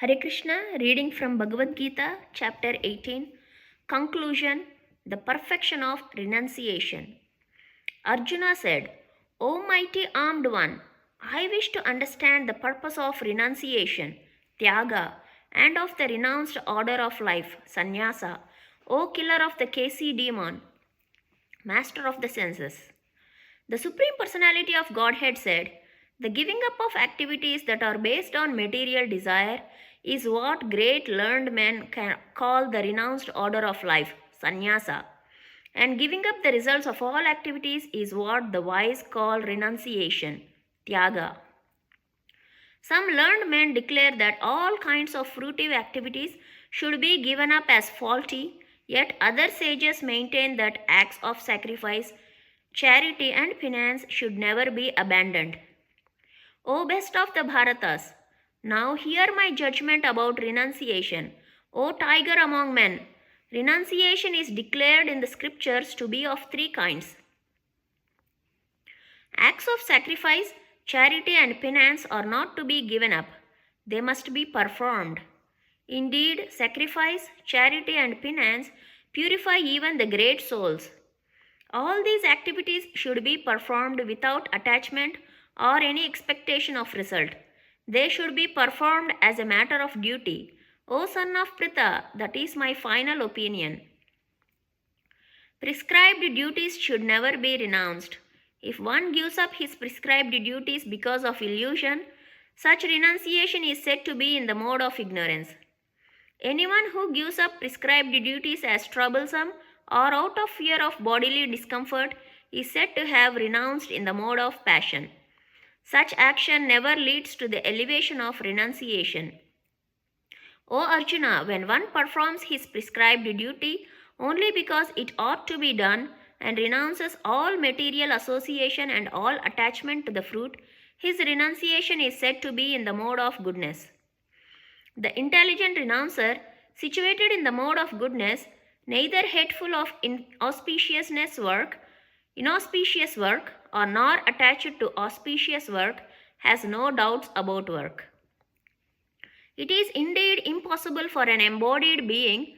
Hare Krishna, reading from Bhagavad Gita, chapter 18, conclusion, the perfection of renunciation. Arjuna said, O mighty armed one, I wish to understand the purpose of renunciation, tyaga, and of the renounced order of life, sannyasa, O killer of the Kesi demon, master of the senses. The Supreme Personality of Godhead said, the giving up of activities that are based on material desire is what great learned men can call the renounced order of life, sannyasa. And giving up the results of all activities is what the wise call renunciation, tyaga. Some learned men declare that all kinds of fruitive activities should be given up as faulty, yet other sages maintain that acts of sacrifice, charity, and penance should never be abandoned. O best of the Bharatas, now hear my judgment about renunciation. O tiger among men, renunciation is declared in the scriptures to be of three kinds. Acts of sacrifice, charity, and penance are not to be given up, they must be performed. Indeed, sacrifice, charity, and penance purify even the great souls. All these activities should be performed without attachment or any expectation of result. They should be performed as a matter of duty. O son of Pritha, that is my final opinion. Prescribed duties should never be renounced. If one gives up his prescribed duties because of illusion, such renunciation is said to be in the mode of ignorance. Anyone who gives up prescribed duties as troublesome or out of fear of bodily discomfort is said to have renounced in the mode of passion. Such action never leads to the elevation of renunciation. O Arjuna, when one performs his prescribed duty only because it ought to be done and renounces all material association and all attachment to the fruit, his renunciation is said to be in the mode of goodness. The intelligent renouncer, situated in the mode of goodness, neither hateful of inauspicious work, or nor attached to auspicious work, has no doubts about work. It is indeed impossible for an embodied being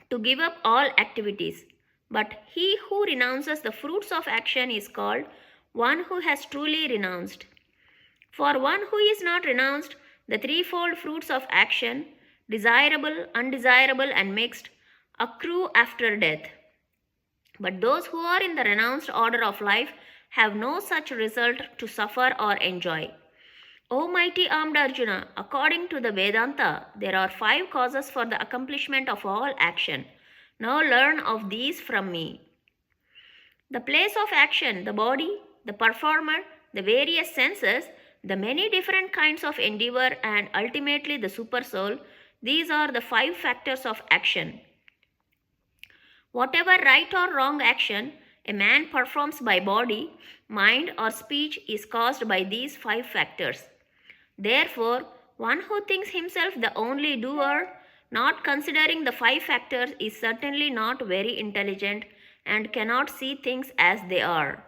to give up all activities, but he who renounces the fruits of action is called one who has truly renounced. For one who is not renounced, the threefold fruits of action, desirable, undesirable, and mixed, accrue after death. But those who are in the renounced order of life have no such result to suffer or enjoy. O mighty armed Arjuna, according to the Vedanta, there are 5 causes for the accomplishment of all action. Now learn of these from me. The place of action, the body, the performer, the various senses, the many different kinds of endeavor, and ultimately the supersoul, these are the 5 factors of action. Whatever right or wrong action a man performs by body, mind, or speech is caused by these 5 factors. Therefore, one who thinks himself the only doer, not considering the 5 factors, is certainly not very intelligent and cannot see things as they are.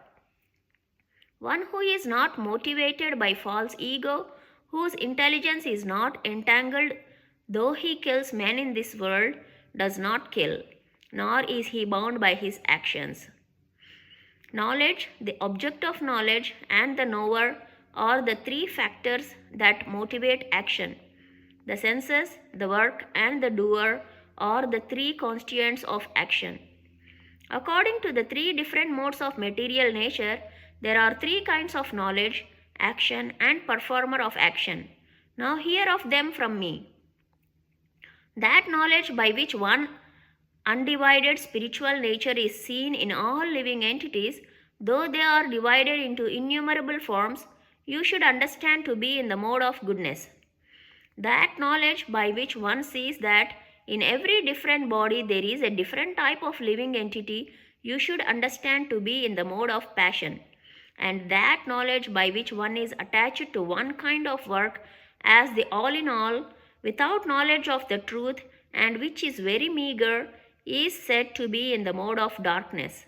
One who is not motivated by false ego, whose intelligence is not entangled, though he kills men in this world, does not kill, nor is he bound by his actions. Knowledge, the object of knowledge, and the knower are the 3 factors that motivate action. The senses, the work, and the doer are the 3 constituents of action. According to the 3 different modes of material nature, there are 3 kinds of knowledge, action, and performer of action. Now hear of them from me. That knowledge by which one undivided spiritual nature is seen in all living entities, though they are divided into innumerable forms, you should understand to be in the mode of goodness. That knowledge by which one sees that in every different body there is a different type of living entity, you should understand to be in the mode of passion. And that knowledge by which one is attached to one kind of work as the all in all, without knowledge of the truth, and which is very meager, is said to be in the mode of darkness.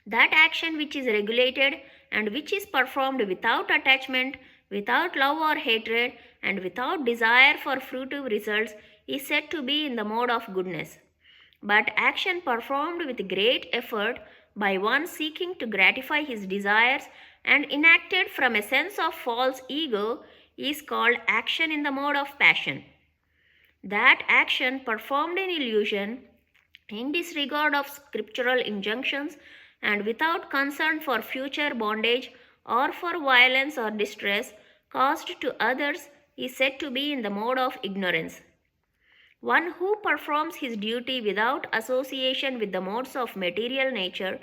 That action which is regulated and which is performed without attachment, without love or hatred, and without desire for fruitive results is said to be in the mode of goodness. But action performed with great effort by one seeking to gratify his desires and enacted from a sense of false ego is called action in the mode of passion. That action performed in illusion, in disregard of scriptural injunctions, and without concern for future bondage or for violence or distress caused to others is said to be in the mode of ignorance. One who performs his duty without association with the modes of material nature,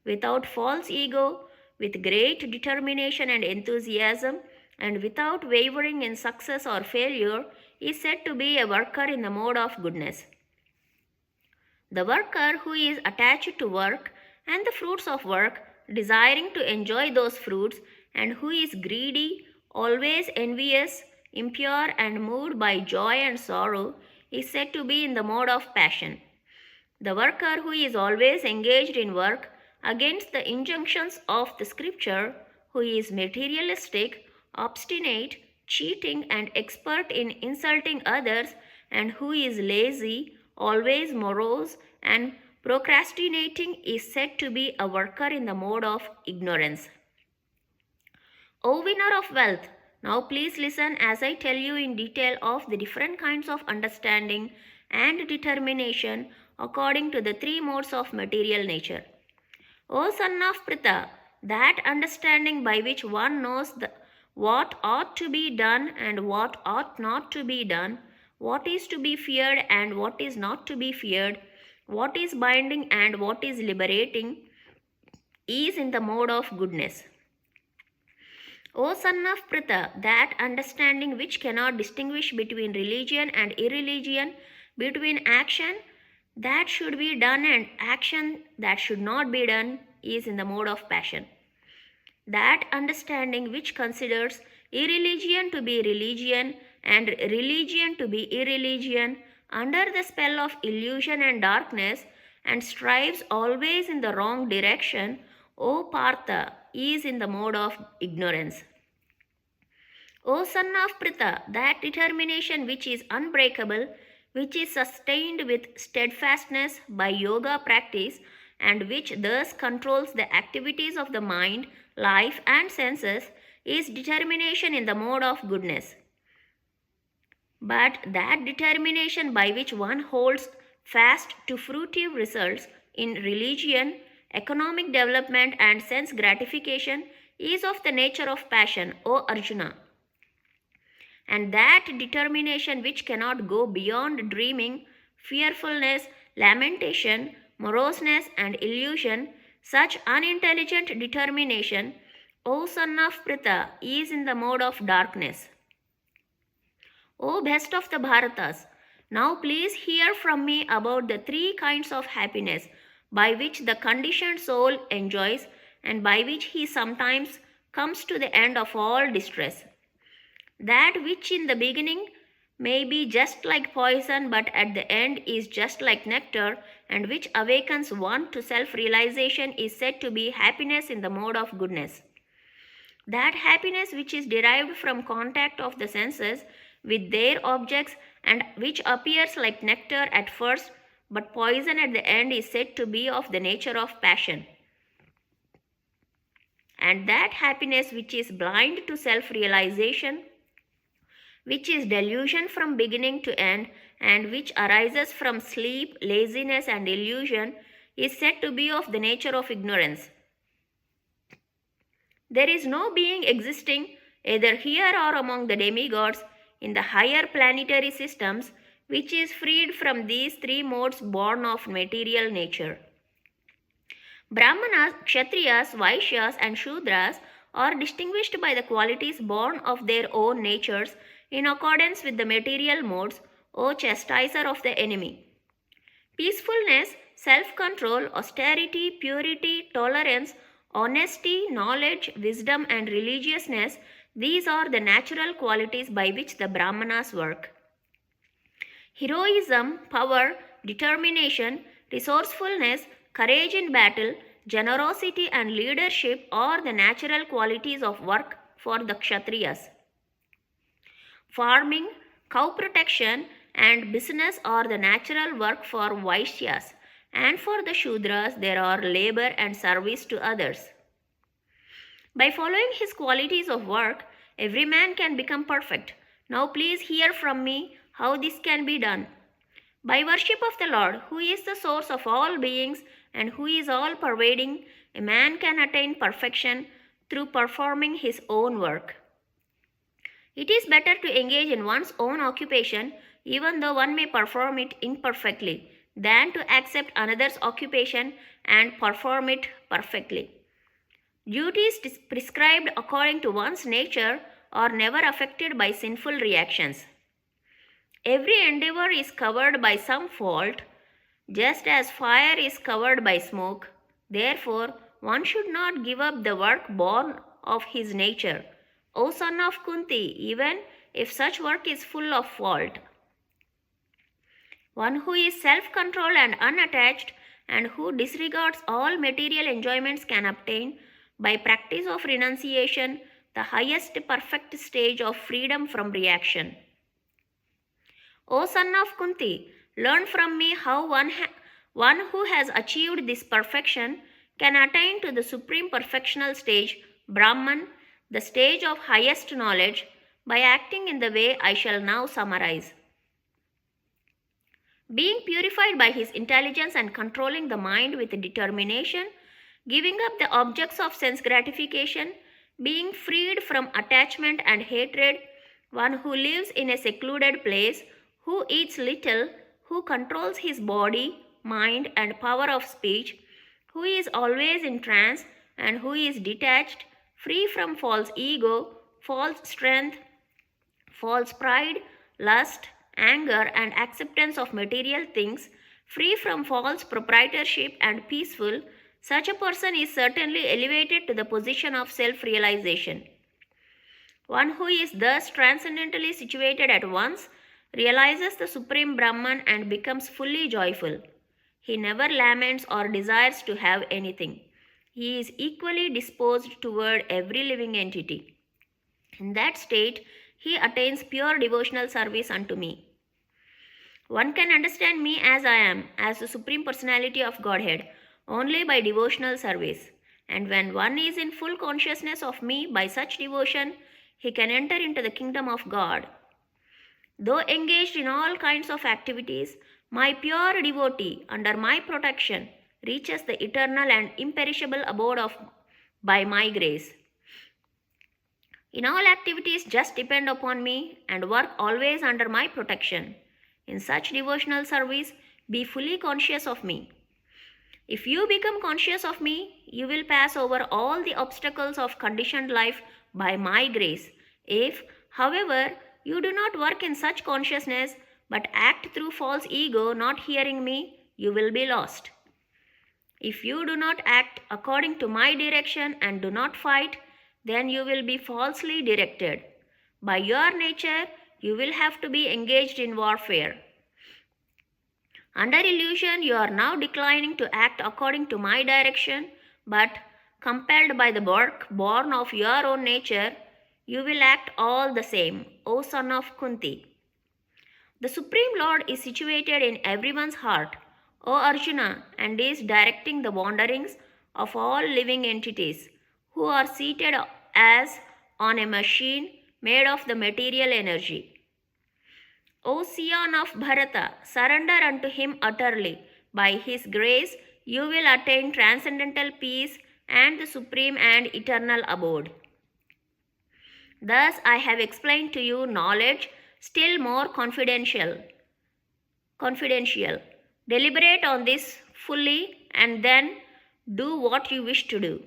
without false ego, with great determination and enthusiasm, and without wavering in success or failure, is said to be a worker in the mode of goodness. The worker who is attached to work and the fruits of work, desiring to enjoy those fruits, and who is greedy, always envious, impure, and moved by joy and sorrow, is said to be in the mode of passion. The worker who is always engaged in work against the injunctions of the scripture, who is materialistic, obstinate, cheating, and expert in insulting others, and who is lazy, always morose, and procrastinating, is said to be a worker in the mode of ignorance. O winner of wealth, now please listen as I tell you in detail of the different kinds of understanding and determination according to the three modes of material nature. O son of Pritha, that understanding by which one knows what ought to be done and what ought not to be done, what is to be feared and what is not to be feared, what is binding and what is liberating, is in the mode of goodness. O son of Pritha, that understanding which cannot distinguish between religion and irreligion, between action that should be done and action that should not be done, is in the mode of passion. That understanding which considers irreligion to be religion and religion to be irreligion under the spell of illusion and darkness and strives always in the wrong direction, O Partha, is in the mode of ignorance. O son of Pritha, that determination which is unbreakable, which is sustained with steadfastness by yoga practice, and which thus controls the activities of the mind, life, and senses, is determination in the mode of goodness. But that determination by which one holds fast to fruitive results in religion, economic development, and sense gratification is of the nature of passion, O Arjuna. And that determination which cannot go beyond dreaming, fearfulness, lamentation, moroseness, and illusion, such unintelligent determination, O son of Pritha, is in the mode of darkness. O best of the Bharatas, now please hear from me about the three kinds of happiness by which the conditioned soul enjoys and by which he sometimes comes to the end of all distress. That which in the beginning may be just like poison but at the end is just like nectar, and which awakens one to self-realization, is said to be happiness in the mode of goodness. That happiness which is derived from contact of the senses with their objects and which appears like nectar at first but poison at the end, is said to be of the nature of passion. And that happiness which is blind to self-realization, which is delusion from beginning to end, and which arises from sleep, laziness, and illusion, is said to be of the nature of ignorance. There is no being existing either here or among the demigods in the higher planetary systems which is freed from these three modes born of material nature. Brahmanas, Kshatriyas, Vaishyas, and Shudras are distinguished by the qualities born of their own natures in accordance with the material modes, O chastiser of the enemy. Peacefulness, self-control, austerity, purity, tolerance, honesty, knowledge, wisdom, and religiousness, these are the natural qualities by which the Brahmanas work. Heroism, power, determination, resourcefulness, courage in battle, generosity, and leadership are the natural qualities of work for the Kshatriyas. Farming, cow protection, and business are the natural work for Vaishyas, and for the Shudras there are labor and service to others. By following his qualities of work, every man can become perfect. Now please hear from me how this can be done. By worship of the Lord, who is the source of all beings and who is all pervading, a man can attain perfection through performing his own work. It is better to engage in one's own occupation, even though one may perform it imperfectly, than to accept another's occupation and perform it perfectly. Duties prescribed according to one's nature are never affected by sinful reactions. Every endeavor is covered by some fault, just as fire is covered by smoke. Therefore, one should not give up the work born of his nature, O son of Kunti, even if such work is full of fault. One who is self-controlled and unattached and who disregards all material enjoyments can obtain, by practice of renunciation, the highest perfect stage of freedom from reaction. O son of Kunti, learn from me how one who has achieved this perfection can attain to the supreme perfectional stage, Brahman, the stage of highest knowledge, by acting in the way I shall now summarize. Being purified by his intelligence and controlling the mind with determination, giving up the objects of sense gratification, being freed from attachment and hatred, one who lives in a secluded place, who eats little, who controls his body, mind, and power of speech, who is always in trance, and who is detached, free from false ego, false strength, false pride, lust, anger, and acceptance of material things, free from false proprietorship and peaceful, such a person is certainly elevated to the position of self-realization. One who is thus transcendently situated at once realizes the Supreme Brahman and becomes fully joyful. He never laments or desires to have anything. He is equally disposed toward every living entity. In that state, he attains pure devotional service unto me. One can understand me as I am, as the Supreme Personality of Godhead, only by devotional service. And when one is in full consciousness of me by such devotion, he can enter into the kingdom of God. Though engaged in all kinds of activities, my pure devotee, under my protection, reaches the eternal and imperishable abode by my grace. In all activities, just depend upon me and work always under my protection. In such devotional service, be fully conscious of me. If you become conscious of me, you will pass over all the obstacles of conditioned life by my grace. If, however, you do not work in such consciousness, but act through false ego, not hearing me, you will be lost. If you do not act according to my direction and do not fight, then you will be falsely directed. By your nature, you will have to be engaged in warfare. Under illusion, you are now declining to act according to my direction, but compelled by the work born of your own nature, you will act all the same, O son of Kunti. The Supreme Lord is situated in everyone's heart, O Arjuna, and is directing the wanderings of all living entities, who are seated as on a machine made of the material energy. O scion of Bharata, surrender unto him utterly. By his grace, you will attain transcendental peace and the supreme and eternal abode. Thus I have explained to you knowledge still more confidential. Deliberate on this fully and then do what you wish to do.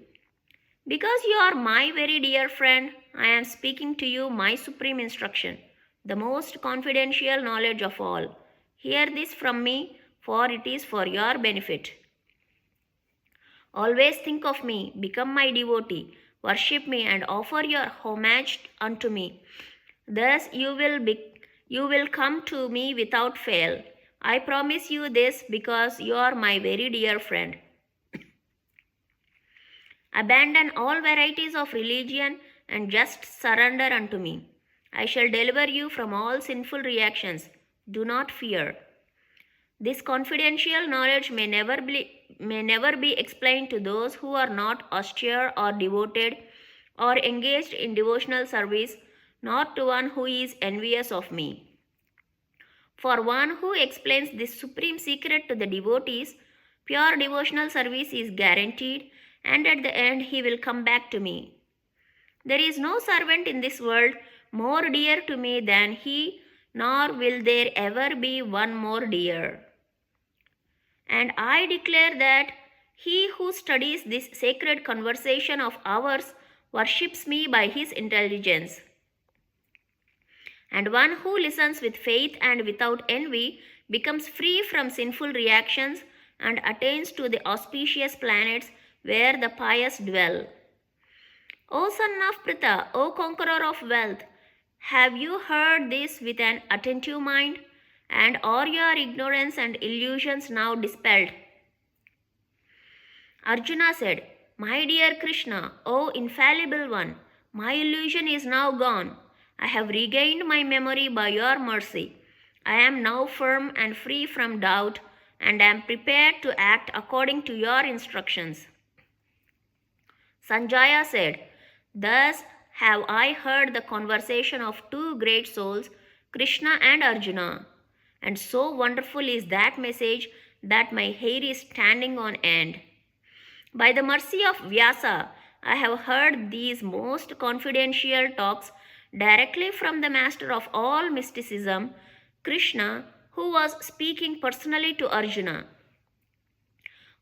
Because you are my very dear friend, I am speaking to you my supreme instruction, the most confidential knowledge of all. Hear this from me, for it is for your benefit. Always think of me, become my devotee, worship me and offer your homage unto me. Thus you will come to me without fail. I promise you this because you are my very dear friend. Abandon all varieties of religion and just surrender unto me. I shall deliver you from all sinful reactions. Do not fear. This confidential knowledge may never be explained to those who are not austere or devoted or engaged in devotional service, nor to one who is envious of me. For one who explains this supreme secret to the devotees, pure devotional service is guaranteed, and at the end he will come back to me. There is no servant in this world more dear to me than he, nor will there ever be one more dear. And I declare that he who studies this sacred conversation of ours worships me by his intelligence. And one who listens with faith and without envy becomes free from sinful reactions and attains to the auspicious planets where the pious dwell. O son of Pritha, O conqueror of wealth, have you heard this with an attentive mind? And are your ignorance and illusions now dispelled? Arjuna said, My dear Krishna, O infallible one, my illusion is now gone. I have regained my memory by your mercy. I am now firm and free from doubt and am prepared to act according to your instructions. Sanjaya said, Thus have I heard the conversation of two great souls, Krishna and Arjuna. And so wonderful is that message that my hair is standing on end. By the mercy of Vyasa, I have heard these most confidential talks directly from the master of all mysticism, Krishna, who was speaking personally to Arjuna.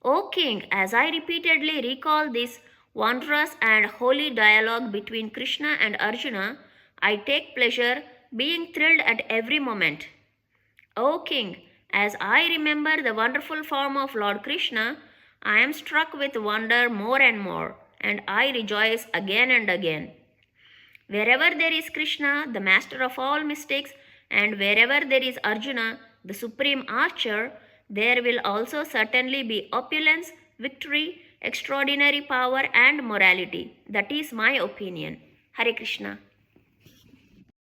O king, as I repeatedly recall this wondrous and holy dialogue between Krishna and Arjuna, I take pleasure, being thrilled at every moment. O king, as I remember the wonderful form of Lord Krishna, I am struck with wonder more and more, and I rejoice again and again. Wherever there is Krishna, the master of all mystics, and wherever there is Arjuna, the supreme archer, there will also certainly be opulence, victory, extraordinary power, and morality. That is my opinion. Hare Krishna.